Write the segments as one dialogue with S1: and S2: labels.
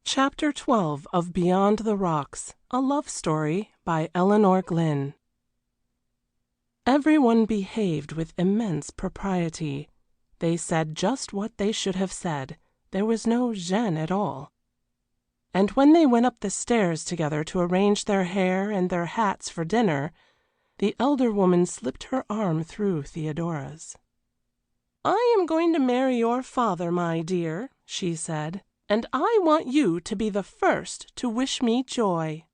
S1: Chapter 12 of Beyond the Rocks, a love story by Elinor Glyn. Everyone behaved with immense propriety. They said just what they should have said. There was no gêne at all. And when they went up the stairs together to arrange their hair and their hats for dinner, the elder woman slipped her arm through Theodora's. "I am going to marry your father, my dear," she said, "and I want you to be the first to wish me joy."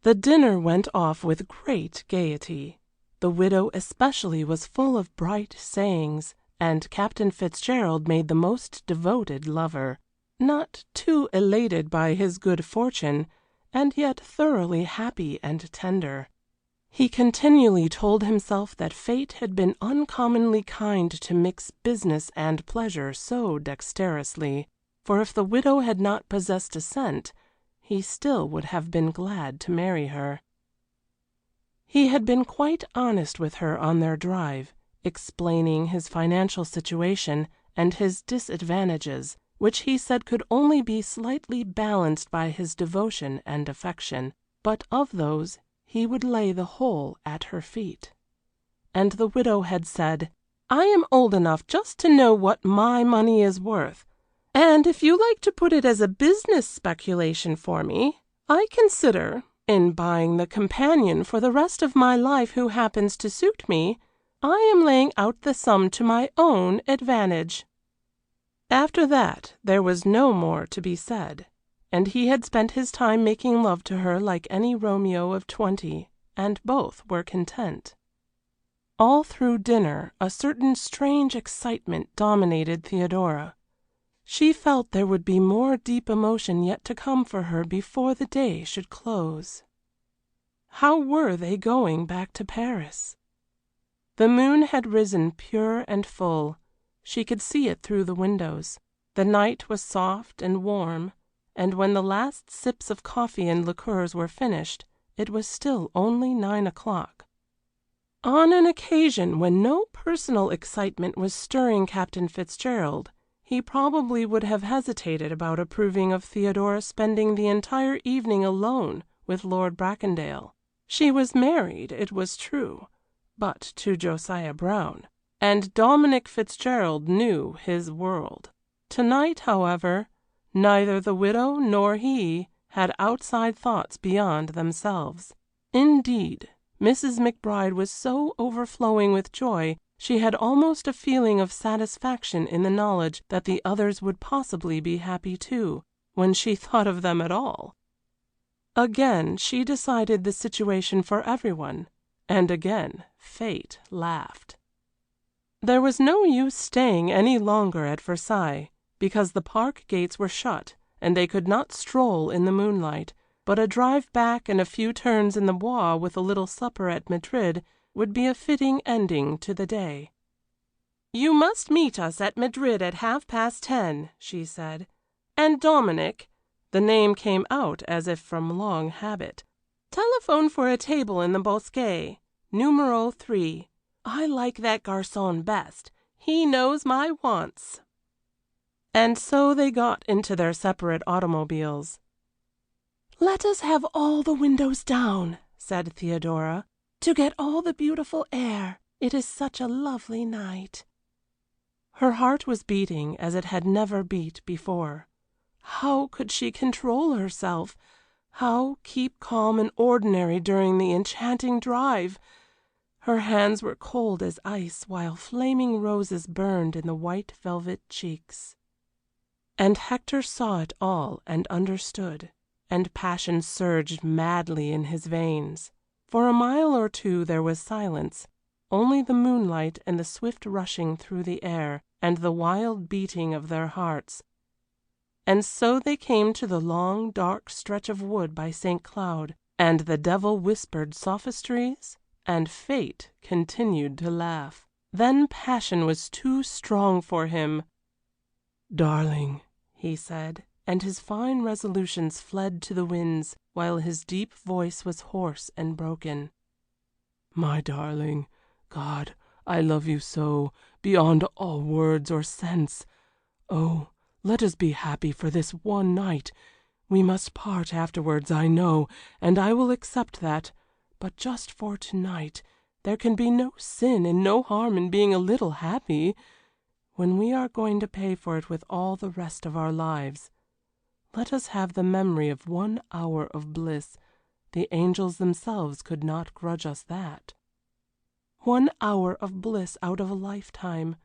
S1: The dinner went off with great gaiety. The widow especially was full of bright sayings, and Captain Fitzgerald made the most devoted lover, not too elated by his good fortune, and yet thoroughly happy and tender. He continually told himself that fate had been uncommonly kind to mix business and pleasure so dexterously, for if the widow had not possessed a cent, he still would have been glad to marry her. He had been quite honest with her on their drive, explaining his financial situation and his disadvantages, which he said could only be slightly balanced by his devotion and affection, but of those he would lay the whole at her feet. And the widow had said, "I am old enough just to know what my money is worth, and if you like to put it as a business speculation for me, I consider, in buying the companion for the rest of my life who happens to suit me, I am laying out the sum to my own advantage." After that there was no more to be said, and he had spent his time making love to her like any Romeo of 20, and both were content. All through dinner a certain strange excitement dominated Theodora. She felt there would be more deep emotion yet to come for her before the day should close. How were they going back to Paris? The moon had risen pure and full. She could see it through the windows. The night was soft and warm, and when the last sips of coffee and liqueurs were finished, it was still only 9 o'clock. On an occasion when no personal excitement was stirring Captain Fitzgerald, he probably would have hesitated about approving of Theodora spending the entire evening alone with Lord Bracondale. She was married, it was true, but to Josiah Brown, and Dominic Fitzgerald knew his world. Tonight, however, neither the widow nor he had outside thoughts beyond themselves. Indeed, Mrs. McBride was so overflowing with joy she had almost a feeling of satisfaction in the knowledge that the others would possibly be happy too, when she thought of them at all. Again she decided the situation for everyone, and again fate laughed. There was no use staying any longer at Versailles, because the park gates were shut, and they could not stroll in the moonlight, but a drive back and a few turns in the Bois with a little supper at Madrid would be a fitting ending to the day. "You must meet us at Madrid at 10:30, she said. "And Dominic," the name came out as if from long habit, "telephone for a table in the Bosquet, numero 3. I like that garçon best. He knows my wants." And so they got into their separate automobiles. "Let us have all the windows down," said Theodora, "to get all the beautiful air. It is such a lovely night." Her heart was beating as it had never beat before. How could she control herself? How keep calm and ordinary during the enchanting drive? Her hands were cold as ice, while flaming roses burned in the white velvet cheeks. And Hector saw it all and understood, and passion surged madly in his veins. For a mile or two there was silence, only the moonlight and the swift rushing through the air, and the wild beating of their hearts. And so they came to the long, dark stretch of wood by St. Cloud, and the devil whispered sophistries, and fate continued to laugh. Then passion was too strong for him. "Darling," he said, and his fine resolutions fled to the winds, while his deep voice was hoarse and broken. "My darling, God, I love you so, beyond all words or sense. Oh, Let us be happy for this one night. We must part afterwards, I know, and I will accept that. But just for tonight, there can be no sin and no harm in being a little happy, when we are going to pay for it with all the rest of our lives. Let us have the memory of 1 hour of bliss. The angels themselves could not grudge us that. 1 hour of bliss out of a lifetime.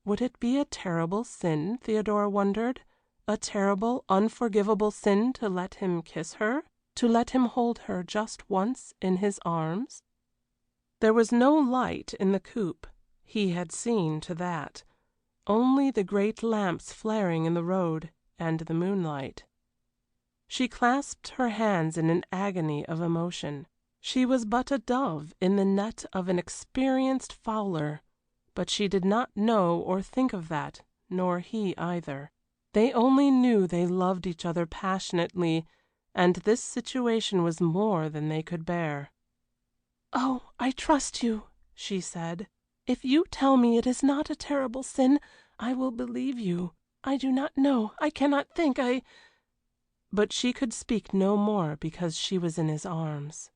S1: Would it be a terrible sin, Theodora wondered, a terrible, unforgivable sin to let him kiss her, to let him hold her just once in his arms? There was no light in the coupe. He had seen to that. Only the great lamps flaring in the road, and the moonlight. She clasped her hands in an agony of emotion. She was but a dove in the net of an experienced fowler, but she did not know or think of that, nor he either. They only knew they loved each other passionately, and this situation was more than they could bear. "Oh, I trust you," she said. "If you tell me it is not a terrible sin, I will believe you. I do not know. I cannot think. But she could speak no more because she was in his arms.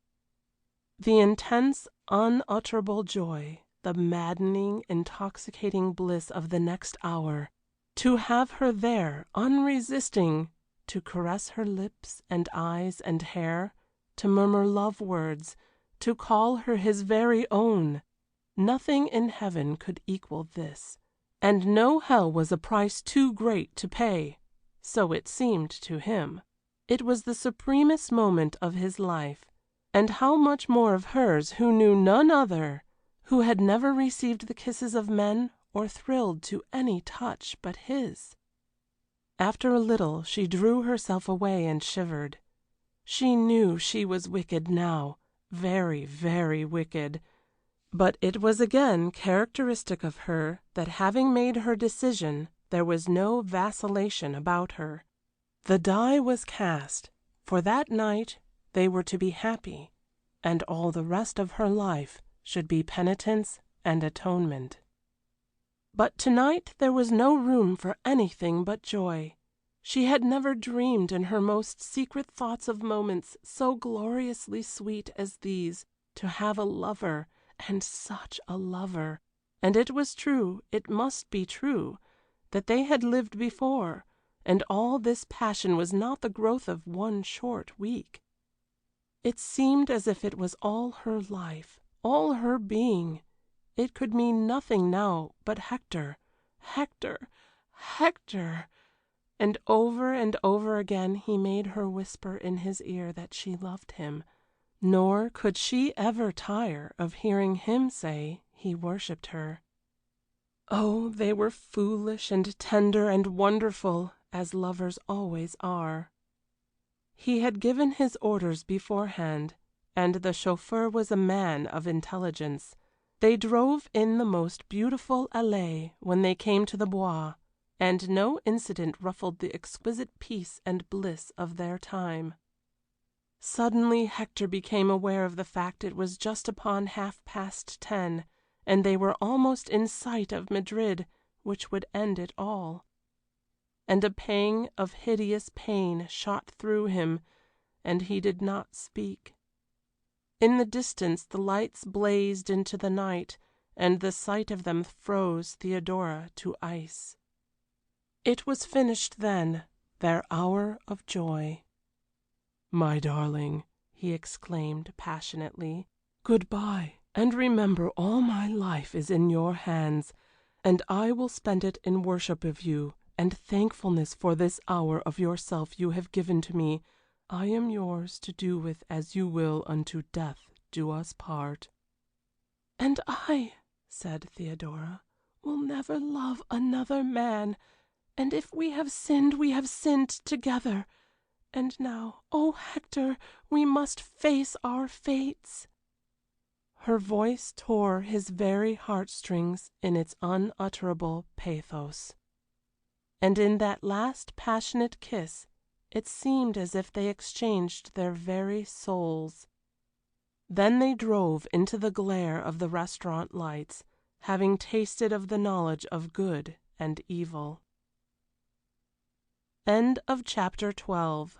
S1: The intense, unutterable joy, the maddening, intoxicating bliss of the next hour, to have her there, unresisting, to caress her lips and eyes and hair, to murmur love words, to call her his very own. Nothing in heaven could equal this, and no hell was a price too great to pay. So it seemed to him. It was the supremest moment of his life, and how much more of hers who knew none other, who had never received the kisses of men or thrilled to any touch but his. After a little she drew herself away and shivered. She knew she was wicked now, very, very wicked. But it was again characteristic of her that having made her decision, there was no vacillation about her. The die was cast. For that night they were to be happy, and all the rest of her life should be penitence and atonement. But tonight there was no room for anything but joy. She had never dreamed in her most secret thoughts of moments so gloriously sweet as these, to have a lover, and such a lover. And it was true, it must be true, that they had lived before, and all this passion was not the growth of one short week. It seemed as if it was all her life, all her being. It could mean nothing now but Hector, Hector, Hector. And over again he made her whisper in his ear that she loved him, nor could she ever tire of hearing him say he worshipped her. Oh, they were foolish and tender and wonderful, as lovers always are. He had given his orders beforehand, and the chauffeur was a man of intelligence. They drove in the most beautiful allée when they came to the Bois, and no incident ruffled the exquisite peace and bliss of their time. Suddenly Hector became aware of the fact it was just upon 10:30, and they were almost in sight of Madrid, which would end it all. And a pang of hideous pain shot through him, and he did not speak. In the distance the lights blazed into the night, and the sight of them froze Theodora to ice. It was finished then, their hour of joy. "My darling," he exclaimed passionately, "good-bye, and remember all my life is in your hands, and I will spend it in worship of you and thankfulness for this hour of yourself you have given to me. I am yours to do with as you will unto death do us part." "And I," said Theodora, "will never love another man, and if we have sinned together. And now, oh Hector, we must face our fates." Her voice tore his very heartstrings in its unutterable pathos. And in that last passionate kiss it seemed as if they exchanged their very souls. Then they drove into the glare of the restaurant lights, having tasted of the knowledge of good and evil. End of chapter 12.